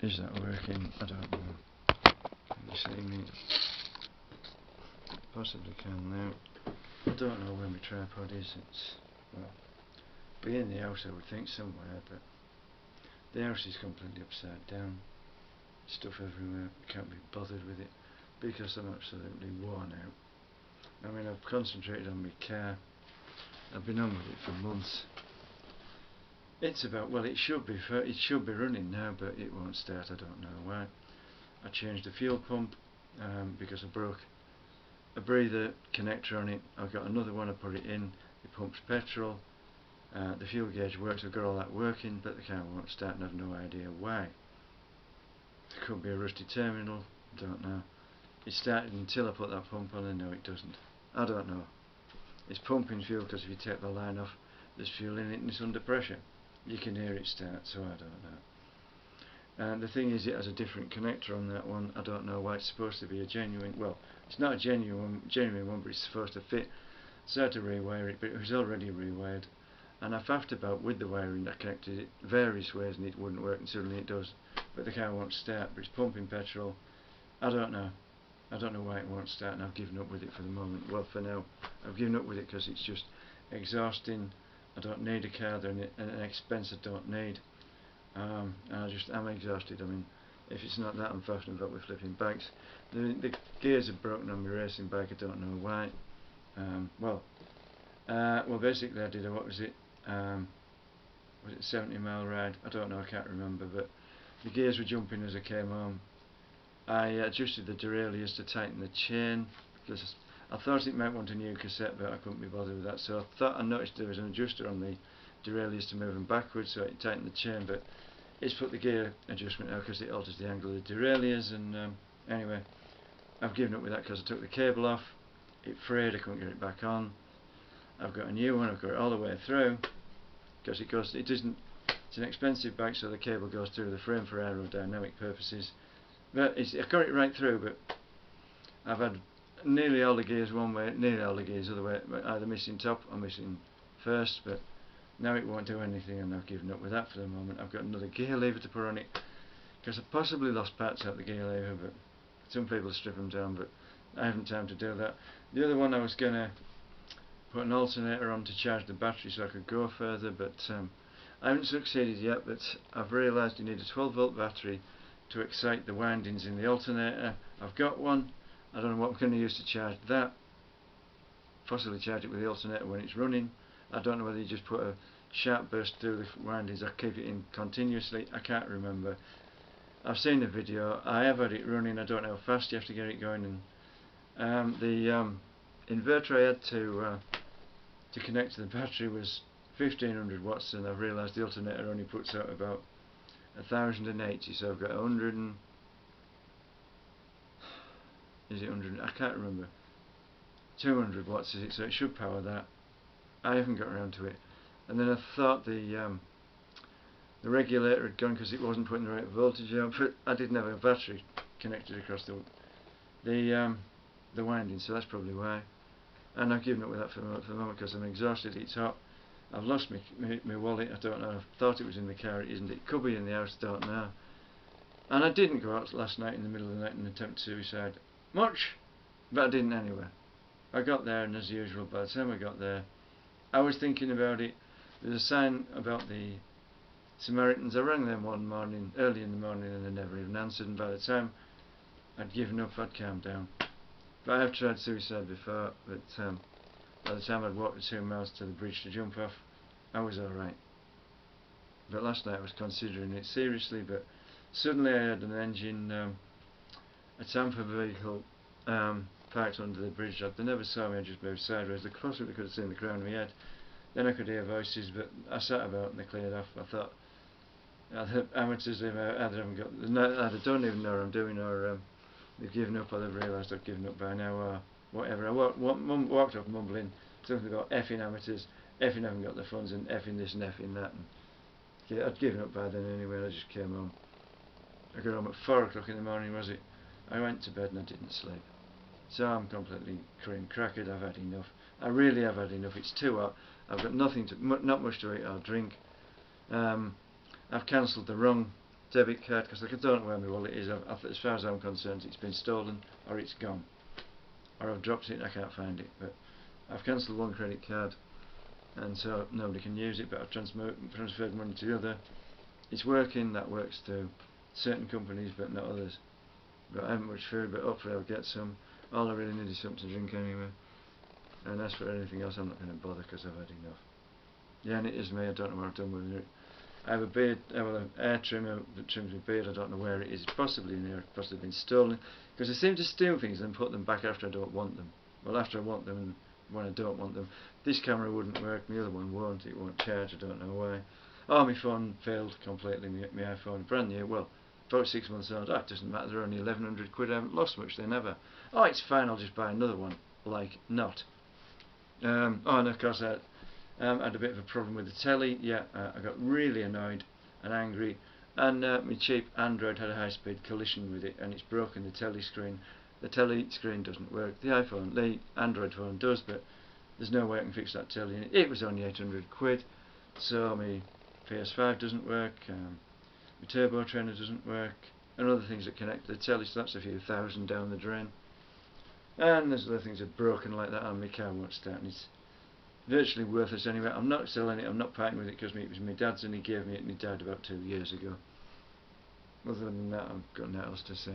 Is that working? I don't know. Can you see me? Possibly can now. I don't know where my tripod is. It's, well, be in the house I would think somewhere, but the house is completely upside down. Stuff everywhere. Can't be bothered with it because I'm absolutely worn out. I mean, I've concentrated on my car. I've been on with it for months. It's about, well, it should be running now, but it won't start. I don't know why. I changed the fuel pump because I broke a breather connector on it. I've got another one. I put it in. It pumps petrol. The fuel gauge works. I've got all that working, but the car won't start, and I've no idea why. It could be a rusty terminal. Don't know. It started until I put that pump on, and no, it doesn't. I don't know. It's pumping fuel because if you take the line off, there's fuel in it and it's under pressure. You can hear it start, so I don't know. And the thing is, it has a different connector on that one. I don't know why. It's supposed to be a genuine, well, it's not a genuine one, but it's supposed to fit. So I had to rewire it, but it was already rewired. And I faffed about with the wiring. I connected it various ways and it wouldn't work, and suddenly it does. But the car won't start, but it's pumping petrol. I don't know. I don't know why it won't start, and I've given up with it for the moment. Well, for now, I've given up with it because it's just exhausting. I don't need a car, and an expense I don't need. And I'm exhausted. I mean, if it's not that, I'm faffing about with flipping bikes. The gears are broken on my racing bike. I don't know why. Well, basically I did a, what was it? Was it a 70-mile ride? I don't know. I can't remember. But the gears were jumping as I came home. I adjusted the derailleurs to tighten the chain because I thought it might want a new cassette, but I couldn't be bothered with that. So I noticed there was an adjuster on the derailleurs to move them backwards, so it tightened the chain. But it's put the gear adjustment out because it alters the angle of the derailleurs. And anyway, I've given up with that because I took the cable off. It frayed. I couldn't get it back on. I've got a new one. I've got it all the way through because it's an expensive bike, so the cable goes through the frame for aerodynamic purposes. But I got it right through, but I've had nearly all the gears one way, nearly all the gears the other way, either missing top or missing first, but now it won't do anything, and I've given up with that for the moment. I've got another gear lever to put on it, because I possibly lost parts out the gear lever, but some people strip them down, but I haven't time to do that. The other one I was going to put an alternator on to charge the battery so I could go further, but I haven't succeeded yet, but I've realised you need a 12 volt battery to excite the windings in the alternator. I've got one. I don't know what I'm going to use to charge that. Possibly charge it with the alternator when it's running. I don't know whether you just put a sharp burst through the windings or keep it in continuously. I can't remember. I've seen the video. I have had it running. I don't know how fast you have to get it going. And the inverter I had to connect to the battery was 1500 watts, and I've realised the alternator only puts out about 1080, so I've got 100 and is it 100? I can't remember. 200 watts is it? So it should power that. I haven't got around to it, and then I thought the regulator had gone because it wasn't putting the right voltage out. But I didn't have a battery connected across the winding, so that's probably why. And I've given up with that for the moment because I'm exhausted. It's hot. I've lost my wallet. I don't know. I thought it was in the car. It isn't. It could be in the house. Don't know. And I didn't go out last night in the middle of the night and attempt suicide. Much, but I didn't anyway. I got there, and as usual, by the time I got there, I was thinking about it. There's a sign about the Samaritans. I rang them one morning, early in the morning, and they never even answered. And by the time I'd given up, I'd calmed down. But I have tried suicide before, but by the time I'd walked the 2 miles to the bridge to jump off, I was alright. But last night I was considering it seriously, but suddenly I had an engine, a Tampa vehicle parked under the bridge. They never saw me. I just moved sideways. They possibly could have seen the crown of my head. Then I could hear voices, but I sat about and they cleared off. I thought, the amateurs, either don't even know what I'm doing, or they've given up, or they've realised I've given up by now, or whatever. I walked off mumbling something about effing amateurs, effing haven't got the funds, and effing this and effing that. And I'd given up by then anyway, and I just came home. I got home at 4 o'clock in the morning, was it? I went to bed and I didn't sleep. So I'm completely cream crackered. I've had enough. I really have had enough. It's too hot. I've got not much to eat or drink. I've cancelled the wrong debit card because I don't know where my wallet is. As far as I'm concerned, it's been stolen or it's gone, or I've dropped it and I can't find it. But I've cancelled one credit card, and so nobody can use it. But I've transferred money to the other. It's working. That works to certain companies, but not others. But I haven't much food, but hopefully I'll get some. All I really need is something to drink anyway. And as for anything else, I'm not going to bother because I've had enough. Yeah, and it is me. I don't know what I've done with it. I have a beard, well, an hair trimmer that trims my beard. I don't know where it is. It's possibly in here. It's possibly been stolen. Because I seem to steal things and put them back after I don't want them. Well, after I want them and when I don't want them. This camera wouldn't work. The other one won't. It won't charge. I don't know why. Oh, my phone failed completely. My iPhone, brand new. Well, about 6 months old. Oh, it doesn't matter. They're only 1100 quid. I haven't lost much. They never. Oh, it's fine. I'll just buy another one. Like not. Oh, and of course I had a bit of a problem with the telly. Yeah, I got really annoyed and angry, and my cheap Android had a high-speed collision with it, and it's broken the telly screen. The telly screen doesn't work. The Android phone does, but there's no way I can fix that telly. It was only 800 quid, so my PS5 doesn't work, my Turbo Trainer doesn't work, and other things that connect to the telly, so that's a few thousand down the drain. And there's other things that are broken like that, and my car won't start, and it's virtually worthless anyway. I'm not selling it, I'm not parting with it because it was my dad's and he gave me it and he died about 2 years ago. Other than that, I've got nothing else to say.